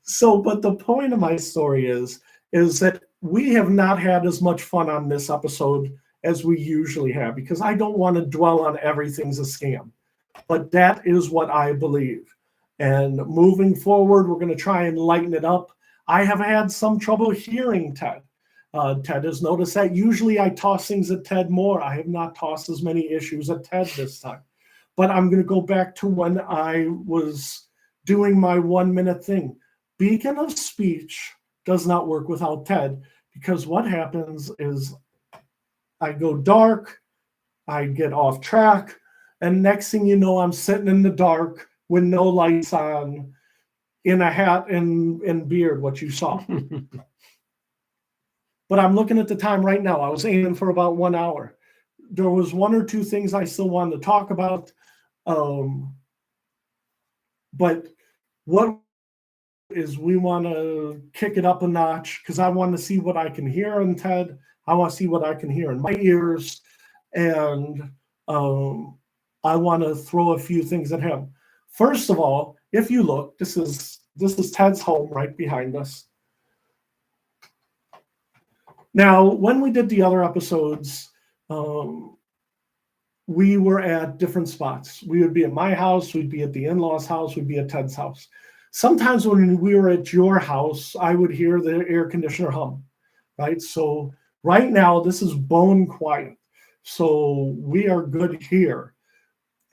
A: So, but the point of my story is that we have not had as much fun on this episode as we usually have, because I don't want to dwell on everything's a scam. But that is what I believe. And moving forward, we're going to try and lighten it up. I have had some trouble hearing Ted. Ted has noticed that usually I toss things at Ted more. I have not tossed as many issues at Ted this time. But I'm going to go back to when I was doing my 1 minute thing. Beacon of Speech does not work without Ted, because what happens is I go dark, I get off track, and next thing you know, I'm sitting in the dark with no lights on, in a hat and beard, what you saw. But I'm looking at the time right now. I was aiming for about 1 hour. There was one or two things I still wanted to talk about. But what is we want to kick it up a notch because I want to see what I can hear in Ted. I want to see what I can hear in my ears. And I want to throw a few things at him. First of all, if you look, this is Ted's home right behind us. Now, when we did the other episodes, we were at different spots. We would be at my house, we'd be at the in-laws' house, we'd be at Ted's house. Sometimes when we were at your house, I would hear the air conditioner hum, right? So right now, this is bone quiet. So we are good here.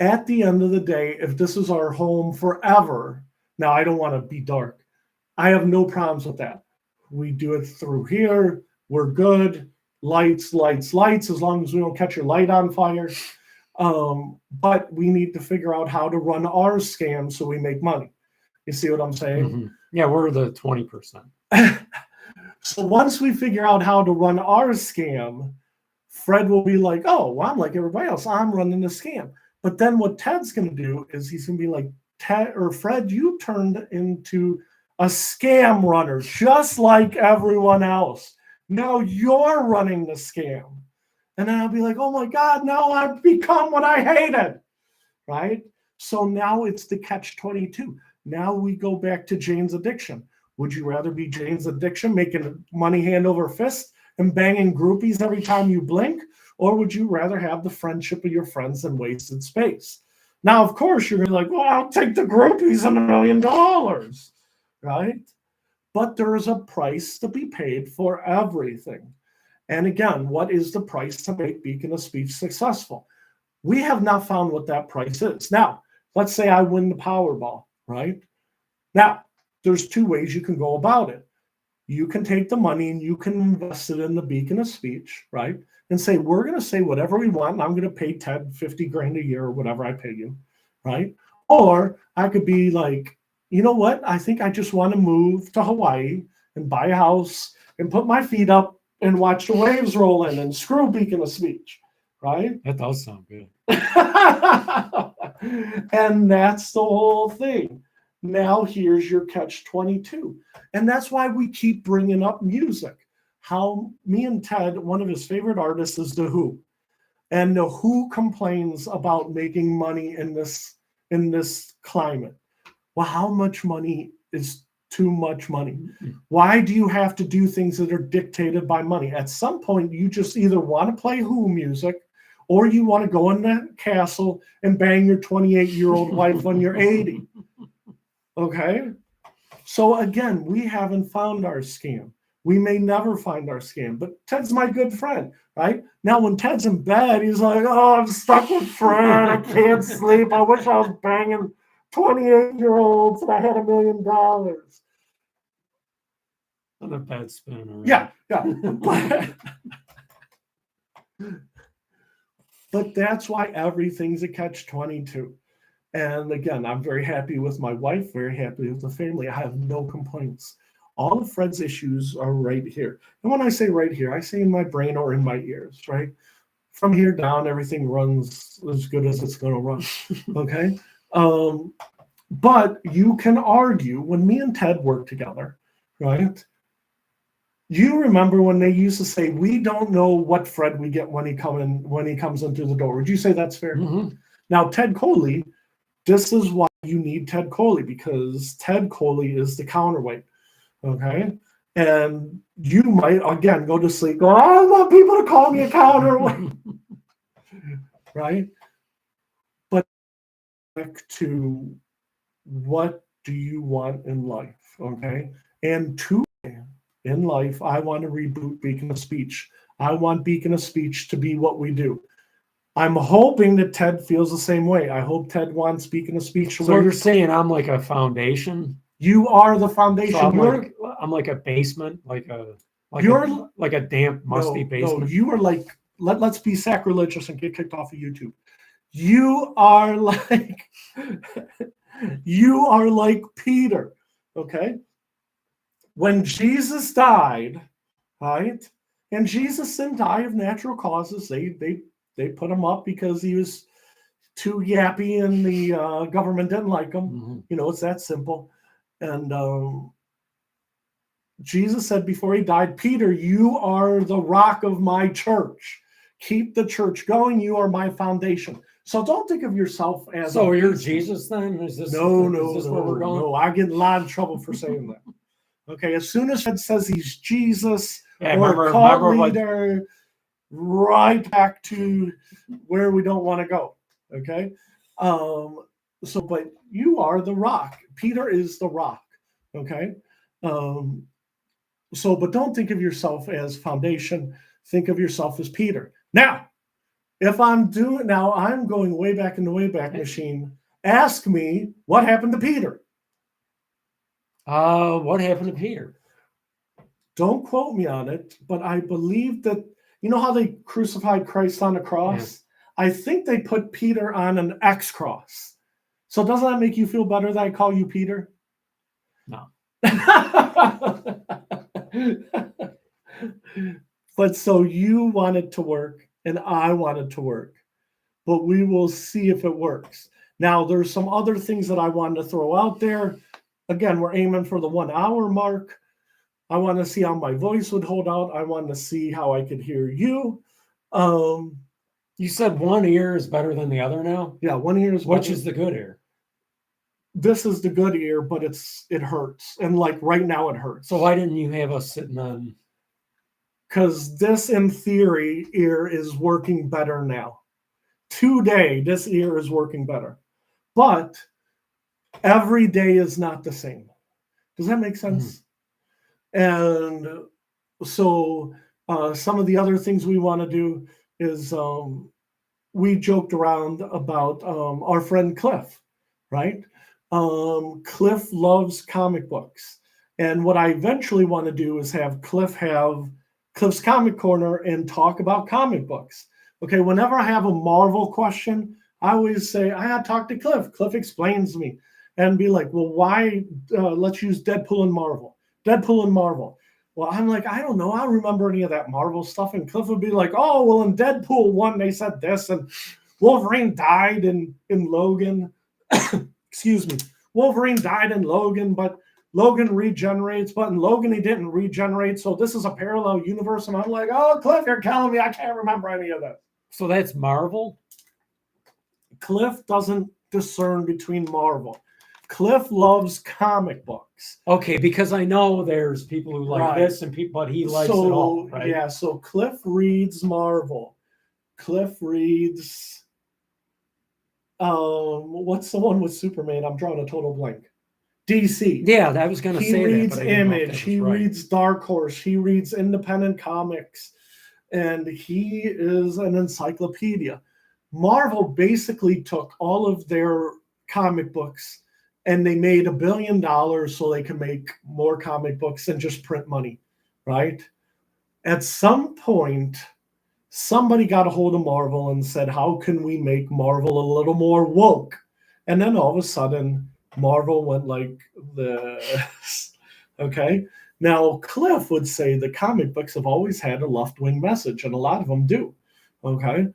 A: At the end of the day, if this is our home forever, now I don't want to be dark. I have no problems with that. We do it through here. We're good. Lights, lights, lights, as long as we don't catch your light on fire. But we need to figure out how to run our scam so we make money. You see what I'm saying?
B: Mm-hmm. Yeah, we're the 20%.
A: So once we figure out how to run our scam, Fred will be like, oh, well, I'm like everybody else. I'm running the scam. But then what Ted's going to do is he's going to be like, Ted or Fred, you turned into a scam runner, just like everyone else. Now you're running the scam. And then I'll be like, oh my God, now I've become what I hated, right? So now it's the catch-22. Now we go back to Jane's addiction. Would you rather be Jane's addiction, making money hand over fist and banging groupies every time you blink? Or would you rather have the friendship of your friends and Waysted Space? Now, of course, you're going to be like, well, I'll take the groupies and $1 million, right? But there is a price to be paid for everything. And again, what is the price to make Beacon of Speech successful? We have not found what that price is. Now, let's say I win the Powerball, right? Now, there's two ways you can go about it. You can take the money and you can invest it in the Beacon of Speech, right? And say, we're going to say whatever we want. And I'm going to pay Ted 50 grand a year or whatever I pay you, right? Or I could be like, you know what? I think I just want to move to Hawaii and buy a house and put my feet up and watch the waves roll in and screw Beacon of Speech, right?
B: That does sound good.
A: And that's the whole thing. Now here's your catch-22. And that's why we keep bringing up music. How me and Ted, one of his favorite artists is The Who. And The Who complains about making money in this climate. Well, how much money is too much money? Why do you have to do things that are dictated by money? At some point, you just either want to play Who music or you want to go in the castle and bang your 28-year-old wife when you're 80. Okay? So again, we haven't found our scam. We may never find our scam, but Ted's my good friend, right? Now, when Ted's in bed, he's like, oh, I'm stuck with Fred. I can't sleep. I wish I was banging 28-year-olds and I had $1 million.
B: Another bad spin.
A: Right? Yeah. But that's why everything's a catch-22. And again, I'm very happy with my wife, very happy with the family. I have no complaints. All of Fred's issues are right here. And when I say right here, I say in my brain or in my ears, right? From here down, everything runs as good as it's going to run, okay? But you can argue, when me and Ted work together, right? You remember when they used to say, we don't know what Fred we get when he comes in through the door. Would you say that's fair?
B: Mm-hmm.
A: Now, Ted Coley, this is why you need Ted Coley, because Ted Coley is the counterweight, okay? And you might, again, go to sleep, go, I don't want people to call me a counterweight, right? But back to what do you want in life, okay? And in life, I want to reboot Beacon of Speech. I want Beacon of Speech to be what we do. I'm hoping that Ted feels the same way. I hope Ted wants Beacon of Speech.
B: So you're saying I'm like a foundation?
A: You are the foundation.
B: So I'm like a basement, like a damp, musty basement.
A: No, you are like, let's be sacrilegious and get kicked off of YouTube. You are like Peter. Okay. When Jesus died, right? And Jesus didn't die of natural causes. They put him up because he was too yappy and the government didn't like him.
B: Mm-hmm.
A: You know, it's that simple. And Jesus said before he died, Peter, you are the rock of my church. Keep the church going. You are my foundation. So don't think of yourself as.
B: So you're Jesus then? Is this
A: no,
B: where we're going?
A: no. I get in a lot of trouble for saying that. Okay, as soon as Fred says he's Jesus
B: Yeah,
A: or cult leader, right back to where we don't want to go. Okay, but you are the rock. Peter is the rock. Okay, but don't think of yourself as foundation. Think of yourself as Peter. Now, I'm going way back in the Wayback Machine. Ask me what happened to Peter.
B: What happened to Peter?
A: Don't quote me on it, but I believe that, you know how they crucified Christ on the cross? Yeah. I think they put Peter on an X cross. So doesn't that make you feel better that I call you Peter?
B: No.
A: But so you want it to work and I want it to work. But we will see if it works. Now, there's some other things that I wanted to throw out there. Again, we're aiming for the 1 hour mark. I want to see how my voice would hold out. I want to see how I could hear you.
B: You said one ear is better than the other now?
A: Yeah, one ear is better.
B: Which is the good ear?
A: This is the good ear, but it hurts. And like right now it hurts.
B: So why didn't you have us sitting on?
A: Because this, in theory, ear is working better now. Today, this ear is working better. But every day is not the same. Does that make sense? Mm-hmm. And so some of the other things we want to do is we joked around about our friend Cliff, right? Cliff loves comic books. And what I eventually want to do is have Cliff have Cliff's Comic Corner and talk about comic books. Okay, whenever I have a Marvel question, I always say, I had to talk to Cliff. Cliff explains to me and be like, well, why? Let's use Deadpool and Marvel. Well, I'm like, I don't know. I don't remember any of that Marvel stuff. And Cliff would be like, oh, well, in Deadpool 1, they said this. And Wolverine died in Logan. Excuse me. Wolverine died in Logan, but Logan regenerates. But in Logan, he didn't regenerate. So this is a parallel universe. And I'm like, oh, Cliff, you're killing me. I can't remember any of that.
B: So that's Marvel?
A: Cliff doesn't discern between Marvel. Cliff loves comic books.
B: Okay, because I know there's people who like this and people, but he likes it all, right?
A: Yeah, so Cliff reads Marvel. Cliff reads, what's the one with Superman? I'm drawing a total blank. DC.
B: Yeah, I was going to say that.
A: He reads Image. He reads Dark Horse. He reads independent comics. And he is an encyclopedia. Marvel basically took all of their comic books and they made $1 billion so they can make more comic books and just print money, right? At some point, somebody got a hold of Marvel and said, how can we make Marvel a little more woke? And then all of a sudden, Marvel went like this, okay? Now, Cliff would say the comic books have always had a left-wing message, and a lot of them do, okay?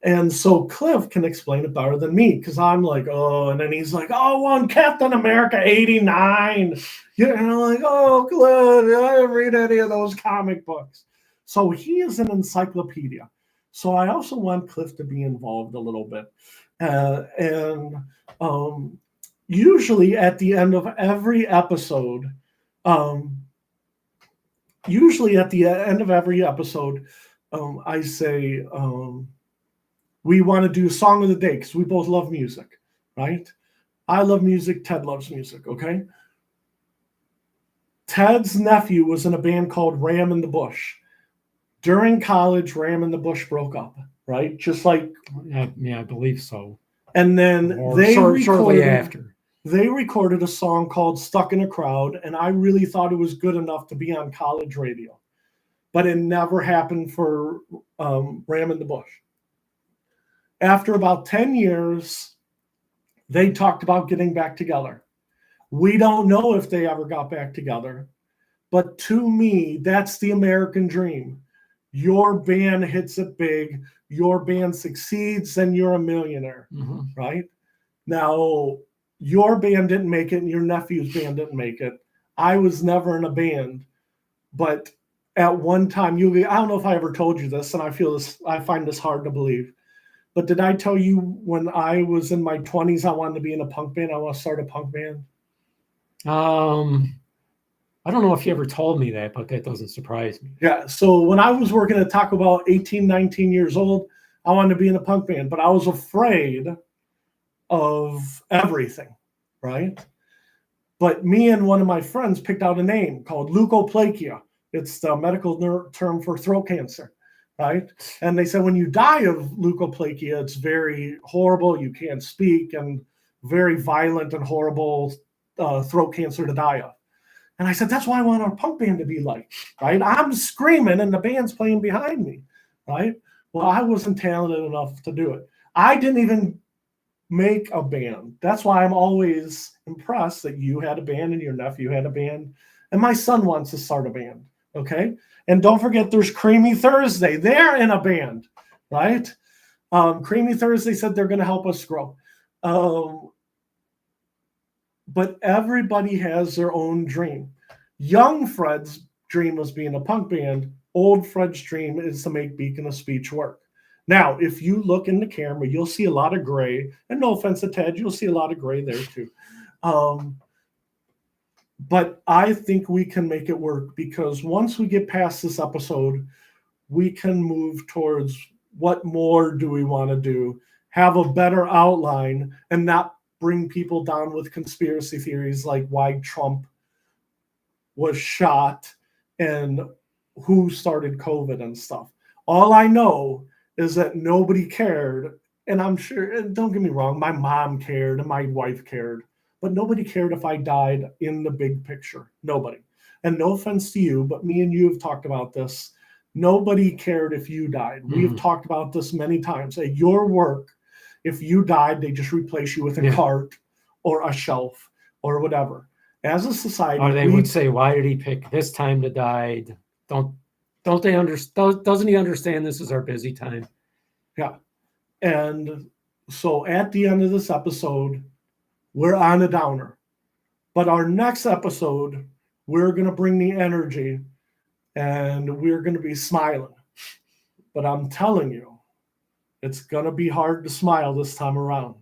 A: And so Cliff can explain it better than me because I'm like, oh, and then he's like, oh, on Captain America 89. You know, like, oh, Cliff, I didn't read any of those comic books. So he is an encyclopedia. So I also want Cliff to be involved a little bit. Usually at the end of every episode, I say, we want to do Song of the Day because we both love music, right? I love music. Ted loves music, okay? Ted's nephew was in a band called Ram in the Bush. During college, Ram in the Bush broke up, right? Just like...
B: Yeah, I believe so.
A: And then
B: shortly after.
A: They recorded a song called Stuck in a Crowd, and I really thought it was good enough to be on college radio. But it never happened for Ram in the Bush. After about 10 years, they talked about getting back together. We don't know if they ever got back together. But to me, that's the American dream. Your band hits it big, your band succeeds, and you're a millionaire, right? Now, your band didn't make it, and your nephew's band didn't make it. I was never in a band, but at one time, I don't know if I ever told you this, and I find this hard to believe. But did I tell you when I was in my 20s, I wanted to be in a punk band? I want to start a punk band.
B: I don't know if you ever told me that, but that doesn't surprise me.
A: Yeah. So when I was working at Taco Bell, 18, 19 years old, I wanted to be in a punk band, but I was afraid of everything, right? But me and one of my friends picked out a name called leukoplakia. It's the medical term for throat cancer, right? And they said when you die of leukoplakia, it's very horrible. You can't speak, and very violent and horrible throat cancer to die of. And I said, that's why I want our punk band to be like, right? I'm screaming and the band's playing behind me, right? Well, I wasn't talented enough to do it. I didn't even make a band. That's why I'm always impressed that you had a band and your nephew had a band. And my son wants to start a band, okay? And don't forget, there's Creamy Thursday. They're in a band, right? Creamy Thursday said they're going to help us grow. But everybody has their own dream. Young Fred's dream was being a punk band. Old Fred's dream is to make Beacon of Speech work. Now, if you look in the camera, you'll see a lot of gray. And no offense to Ted, you'll see a lot of gray there too. But I think we can make it work, because once we get past this episode, we can move towards what more do we want to do, have a better outline, and not bring people down with conspiracy theories like why Trump was shot and who started COVID and stuff. All I know is that nobody cared. And I'm sure, and don't get me wrong, my mom cared and my wife cared, but nobody cared if I died in the big picture. Nobody. And no offense to you, but me and you have talked about this. Nobody cared if you died. We have talked about this many times. At your work, if you died, they just replace you with a cart or a shelf or whatever. As a society,
B: or they would say, "Why did he pick this time to die? Don't they understand? Doesn't he understand this is our busy time?"
A: Yeah. And so at the end of this episode, we're on a downer. But our next episode, we're going to bring the energy and we're going to be smiling. But I'm telling you, it's going to be hard to smile this time around.